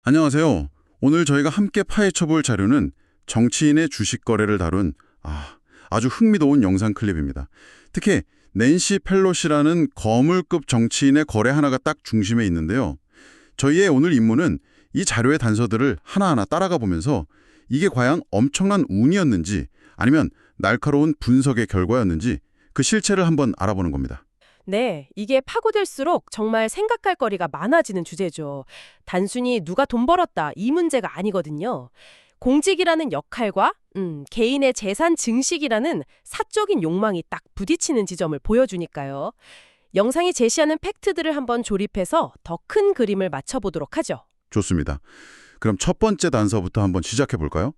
안녕하세요. 오늘 저희가 함께 파헤쳐볼 자료는 정치인의 주식 거래를 다룬 아주 흥미로운 영상 클립입니다. 특히 낸시 펠로시라는 거물급 정치인의 거래 하나가 딱 중심에 있는데요. 저희의 오늘 임무는 이 자료의 단서들을 하나하나 따라가 보면서 이게 과연 엄청난 운이었는지 아니면 날카로운 분석의 결과였는지 그 실체를 한번 알아보는 겁니다. 네, 이게 파고들수록 정말 생각할 거리가 많아지는 주제죠. 단순히 누가 돈 벌었다 이 문제가 아니거든요. 공직이라는 역할과 개인의 재산 증식이라는 사적인 욕망이 딱 부딪히는 지점을 보여주니까요. 영상이 제시하는 팩트들을 한번 조립해서 더 큰 그림을 맞춰보도록 하죠. 좋습니다. 그럼 첫 번째 단서부터 한번 시작해 볼까요?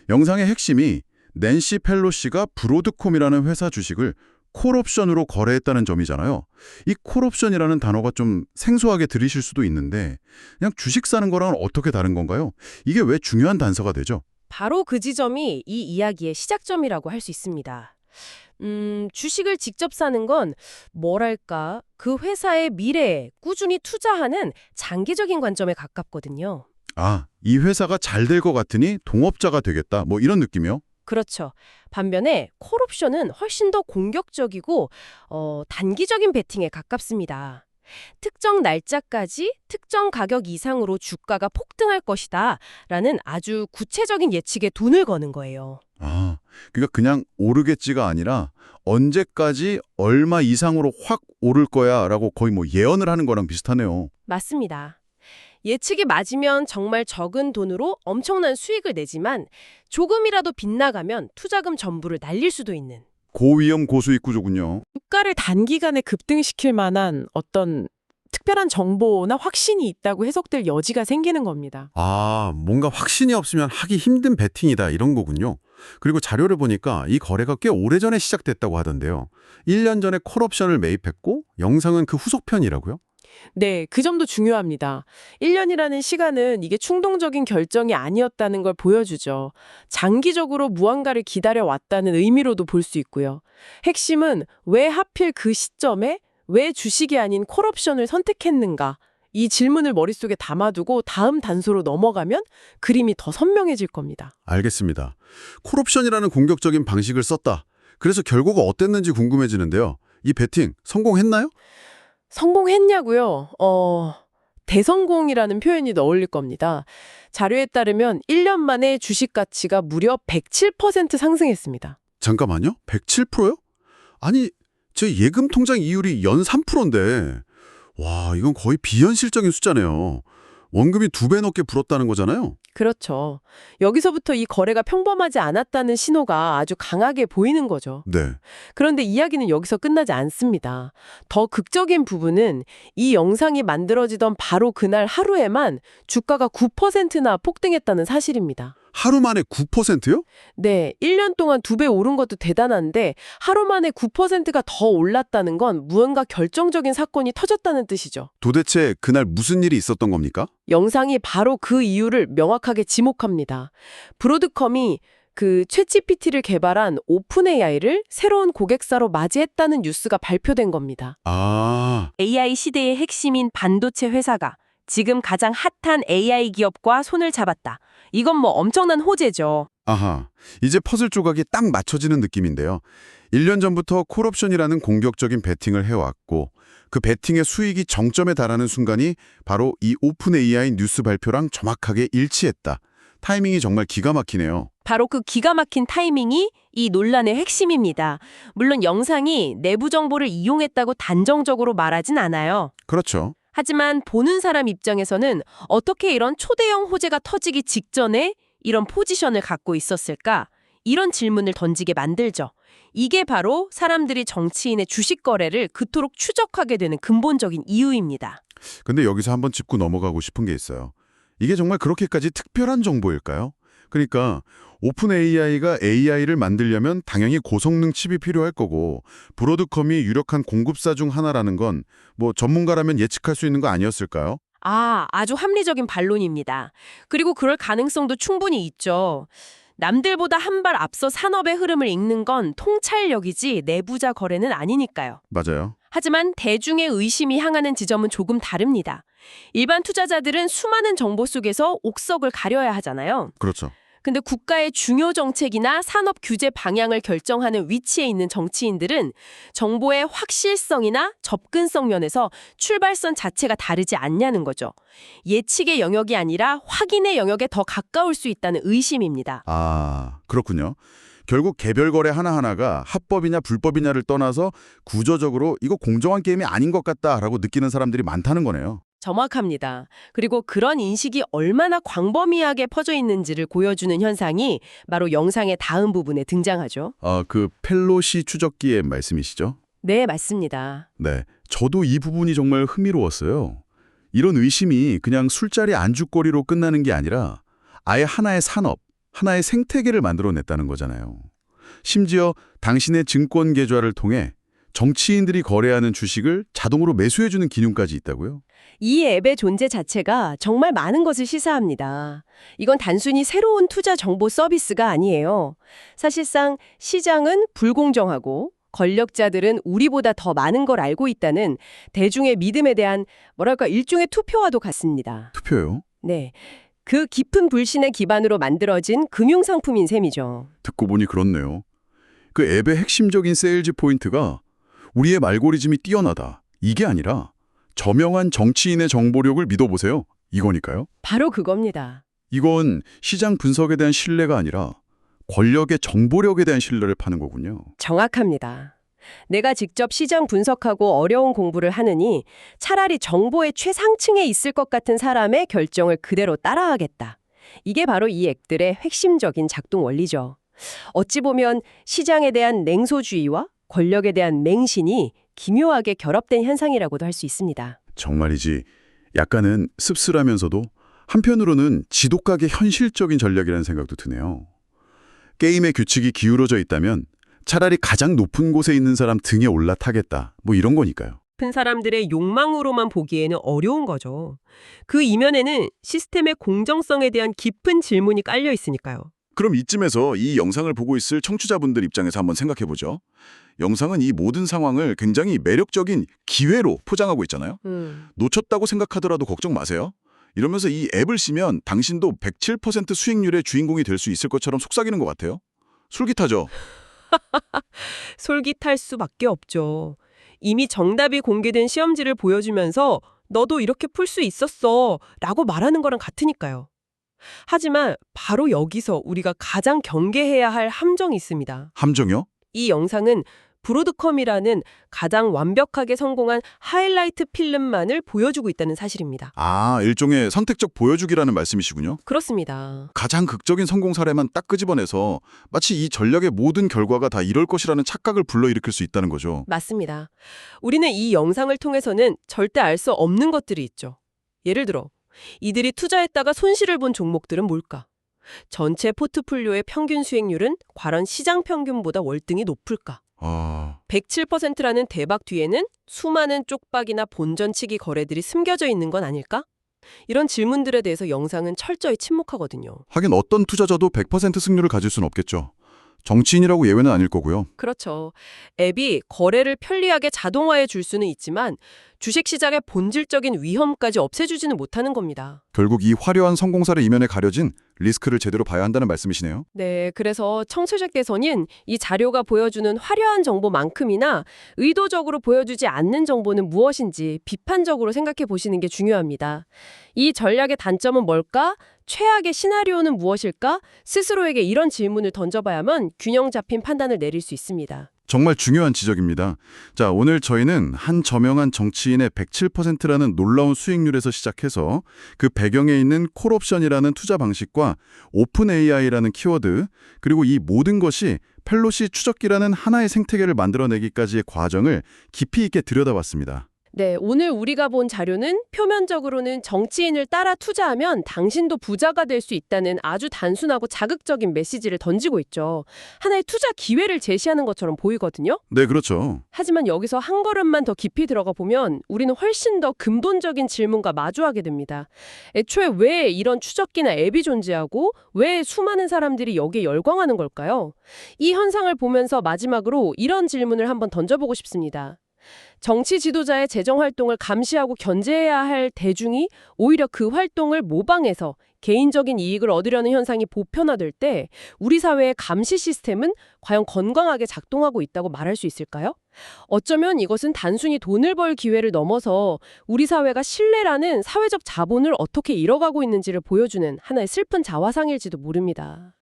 영상의 핵심이 낸시 펠로시가 브로드콤이라는 회사 주식을 콜옵션으로 거래했다는 점이잖아요. 이 콜옵션이라는 단어가 좀 생소하게 들리실 수도 있는데 그냥 주식 사는 거랑은 어떻게 다른 건가요? 이게 왜 중요한 단서가 되죠? 바로 그 지점이 이 이야기의 시작점이라고 할 수 있습니다. 주식을 직접 사는 건 뭐랄까, 그 회사의 미래에 꾸준히 투자하는 장기적인 관점에 가깝거든요. 이 회사가 잘 될 것 같으니 동업자가 되겠다. 뭐 이런 느낌이요? 그렇죠. 반면에 콜옵션은 훨씬 더 공격적이고 단기적인 베팅에 가깝습니다. 특정 날짜까지 특정 가격 이상으로 주가가 폭등할 것이다 라는 아주 구체적인 예측에 돈을 거는 거예요. 그러니까 그냥 오르겠지가 아니라 언제까지 얼마 이상으로 확 오를 거야라고 거의 뭐 예언을 하는 거랑 비슷하네요. 맞습니다. 예측이 맞으면 정말 적은 돈으로 엄청난 수익을 내지만 조금이라도 빗나가면 투자금 전부를 날릴 수도 있는. 고위험 고수익 구조군요. 주가를 단기간에 급등시킬 만한 어떤 특별한 정보나 확신이 있다고 해석될 여지가 생기는 겁니다. 뭔가 확신이 없으면 하기 힘든 베팅이다 이런 거군요. 그리고 자료를 보니까 이 거래가 꽤 오래전에 시작됐다고 하던데요. 1년 전에 콜옵션을 매입했고 영상은 그 후속편이라고요? 네, 그 점도 중요합니다. 1년이라는 시간은 이게 충동적인 결정이 아니었다는 걸 보여주죠. 장기적으로 무언가를 기다려왔다는 의미로도 볼 수 있고요. 핵심은 왜 하필 그 시점에 왜 주식이 아닌 콜옵션을 선택했는가? 이 질문을 머릿속에 담아두고 다음 단서로 넘어가면 그림이 더 선명해질 겁니다. 알겠습니다. 콜옵션이라는 공격적인 방식을 썼다. 그래서 결과가 어땠는지 궁금해지는데요. 이 베팅 성공했나요? 성공했냐고요? 대성공이라는 표현이 더 어울릴 겁니다. 자료에 따르면 1년 만에 주식 가치가 무려 107% 상승했습니다. 잠깐만요. 107%요? 아니, 제 예금 통장 이율이 연 3%인데 와, 이건 거의 비현실적인 숫자네요. 원금이 2배 넘게 불었다는 거잖아요. 그렇죠. 여기서부터 이 거래가 평범하지 않았다는 신호가 아주 강하게 보이는 거죠. 네. 그런데 이야기는 여기서 끝나지 않습니다. 더 극적인 부분은 이 영상이 만들어지던 바로 그날 하루에만 주가가 9%나 폭등했다는 사실입니다. 하루 만에 9%요? 네, 1년 동안 2배 오른 것도 대단한데 하루 만에 9%가 더 올랐다는 건 무언가 결정적인 사건이 터졌다는 뜻이죠. 도대체 그날 무슨 일이 있었던 겁니까? 영상이 바로 그 이유를 명확하게 지목합니다. 브로드컴이 그 챗GPT를 개발한 오픈 AI를 새로운 고객사로 맞이했다는 뉴스가 발표된 겁니다. AI 시대의 핵심인 반도체 회사가 지금 가장 핫한 AI 기업과 손을 잡았다. 이건 뭐 엄청난 호재죠. 이제 퍼즐 조각이 딱 맞춰지는 느낌인데요. 1년 전부터 콜옵션이라는 공격적인 베팅을 해왔고 그 베팅의 수익이 정점에 달하는 순간이 바로 이 오픈 AI 뉴스 발표랑 정확하게 일치했다. 타이밍이 정말 기가 막히네요. 바로 그 기가 막힌 타이밍이 이 논란의 핵심입니다. 물론 영상이 내부 정보를 이용했다고 단정적으로 말하진 않아요. 그렇죠. 하지만 보는 사람 입장에서는 어떻게 이런 초대형 호재가 터지기 직전에 이런 포지션을 갖고 있었을까? 이런 질문을 던지게 만들죠. 이게 바로 사람들이 정치인의 주식 거래를 그토록 추적하게 되는 근본적인 이유입니다. 근데 여기서 한번 짚고 넘어가고 싶은 게 있어요. 이게 정말 그렇게까지 특별한 정보일까요? 그러니까 오픈 AI가 AI를 만들려면 당연히 고성능 칩이 필요할 거고 브로드컴이 유력한 공급사 중 하나라는 건 뭐 전문가라면 예측할 수 있는 거 아니었을까요? 아주 합리적인 반론입니다. 그리고 그럴 가능성도 충분히 있죠. 남들보다 한 발 앞서 산업의 흐름을 읽는 건 통찰력이지 내부자 거래는 아니니까요. 맞아요. 하지만 대중의 의심이 향하는 지점은 조금 다릅니다. 일반 투자자들은 수많은 정보 속에서 옥석을 가려야 하잖아요. 그렇죠. 근데 국가의 중요 정책이나 산업 규제 방향을 결정하는 위치에 있는 정치인들은 정보의 확실성이나 접근성 면에서 출발선 자체가 다르지 않냐는 거죠. 예측의 영역이 아니라 확인의 영역에 더 가까울 수 있다는 의심입니다. 아, 그렇군요. 결국 개별 거래 하나하나가 합법이냐 불법이냐를 떠나서 구조적으로 이거 공정한 게임이 아닌 것 같다라고 느끼는 사람들이 많다는 거네요. 정확합니다. 그리고 그런 인식이 얼마나 광범위하게 퍼져 있는지를 보여주는 현상이 바로 영상의 다음 부분에 등장하죠. 그 펠로시 추적기의 말씀이시죠? 네, 맞습니다. 네, 저도 이 부분이 정말 흥미로웠어요. 이런 의심이 그냥 술자리 안주거리로 끝나는 게 아니라 아예 하나의 산업, 하나의 생태계를 만들어냈다는 거잖아요. 심지어 당신의 증권 계좌를 통해 정치인들이 거래하는 주식을 자동으로 매수해주는 기능까지 있다고요? 이 앱의 존재 자체가 정말 많은 것을 시사합니다. 이건 단순히 새로운 투자 정보 서비스가 아니에요. 사실상 시장은 불공정하고 권력자들은 우리보다 더 많은 걸 알고 있다는 대중의 믿음에 대한 일종의 투표와도 같습니다. 투표요? 네. 그 깊은 불신의 기반으로 만들어진 금융상품인 셈이죠. 듣고 보니 그렇네요. 그 앱의 핵심적인 세일즈 포인트가 우리의 알고리즘이 뛰어나다. 이게 아니라 저명한 정치인의 정보력을 믿어보세요. 이거니까요. 바로 그겁니다. 이건 시장 분석에 대한 신뢰가 아니라 권력의 정보력에 대한 신뢰를 파는 거군요. 정확합니다. 내가 직접 시장 분석하고 어려운 공부를 하느니 차라리 정보의 최상층에 있을 것 같은 사람의 결정을 그대로 따라하겠다. 이게 바로 이 앱들의 핵심적인 작동 원리죠. 어찌 보면 시장에 대한 냉소주의와 권력에 대한 맹신이 기묘하게 결합된 현상이라고도 할 수 있습니다. 정말이지 약간은 씁쓸하면서도 한편으로는 지독하게 현실적인 전략이라는 생각도 드네요. 게임의 규칙이 기울어져 있다면 차라리 가장 높은 곳에 있는 사람 등에 올라타겠다. 뭐 이런 거니까요. 높은 사람들의 욕망으로만 보기에는 어려운 거죠. 그 이면에는 시스템의 공정성에 대한 깊은 질문이 깔려 있으니까요. 그럼 이쯤에서 이 영상을 보고 있을 청취자분들 입장에서 한번 생각해보죠. 영상은 이 모든 상황을 굉장히 매력적인 기회로 포장하고 있잖아요. 놓쳤다고 생각하더라도 걱정 마세요. 이러면서 이 앱을 쓰면 당신도 107% 수익률의 주인공이 될 수 있을 것처럼 속삭이는 것 같아요. 솔깃하죠? 솔깃할 수밖에 없죠. 이미 정답이 공개된 시험지를 보여주면서 너도 이렇게 풀 수 있었어 라고 말하는 거랑 같으니까요. 하지만 바로 여기서 우리가 가장 경계해야 할 함정이 있습니다. 함정이요? 이 영상은 브로드컴이라는 가장 완벽하게 성공한 하이라이트 필름만을 보여주고 있다는 사실입니다. 아, 일종의 선택적 보여주기라는 말씀이시군요. 그렇습니다. 가장 극적인 성공 사례만 딱 끄집어내서 마치 이 전략의 모든 결과가 다 이럴 것이라는 착각을 불러일으킬 수 있다는 거죠. 맞습니다. 우리는 이 영상을 통해서는 절대 알 수 없는 것들이 있죠. 예를 들어 이들이 투자했다가 손실을 본 종목들은 뭘까? 전체 포트폴리오의 평균 수익률은 과연 시장 평균보다 월등히 높을까? 107%라는 대박 뒤에는 수많은 쪽박이나 본전치기 거래들이 숨겨져 있는 건 아닐까? 이런 질문들에 대해서 영상은 철저히 침묵하거든요. 하긴 어떤 투자자도 100% 승률을 가질 수는 없겠죠. 정치인이라고 예외는 아닐 거고요. 그렇죠. 앱이 거래를 편리하게 자동화해 줄 수는 있지만 주식시장의 본질적인 위험까지 없애주지는 못하는 겁니다. 결국 이 화려한 성공 사례 이면에 가려진 리스크를 제대로 봐야 한다는 말씀이시네요. 네, 그래서 청취자께서는 이 자료가 보여주는 화려한 정보만큼이나 의도적으로 보여주지 않는 정보는 무엇인지 비판적으로 생각해 보시는 게 중요합니다. 이 전략의 단점은 뭘까? 최악의 시나리오는 무엇일까? 스스로에게 이런 질문을 던져봐야만 균형 잡힌 판단을 내릴 수 있습니다. 정말 중요한 지적입니다. 자, 오늘 저희는 한 저명한 정치인의 107%라는 놀라운 수익률에서 시작해서 그 배경에 있는 콜옵션이라는 투자 방식과 오픈 AI라는 키워드, 그리고 이 모든 것이 펠로시 추적기라는 하나의 생태계를 만들어내기까지의 과정을 깊이 있게 들여다봤습니다. 네, 오늘 우리가 본 자료는 표면적으로는 정치인을 따라 투자하면 당신도 부자가 될 수 있다는 아주 단순하고 자극적인 메시지를 던지고 있죠. 하나의 투자 기회를 제시하는 것처럼 보이거든요. 네, 그렇죠. 하지만 여기서 한 걸음만 더 깊이 들어가 보면 우리는 훨씬 더 근본적인 질문과 마주하게 됩니다. 애초에 왜 이런 추적기나 앱이 존재하고 왜 수많은 사람들이 여기에 열광하는 걸까요? 이 현상을 보면서 마지막으로 이런 질문을 한번 던져보고 싶습니다. 정치 지도자의 재정 활동을 감시하고 견제해야 할 대중이 오히려 그 활동을 모방해서 개인적인 이익을 얻으려는 현상이 보편화될 때 우리 사회의 감시 시스템은 과연 건강하게 작동하고 있다고 말할 수 있을까요? 어쩌면 이것은 단순히 돈을 벌 기회를 넘어서 우리 사회가 신뢰라는 사회적 자본을 어떻게 잃어가고 있는지를 보여주는 하나의 슬픈 자화상일지도 모릅니다.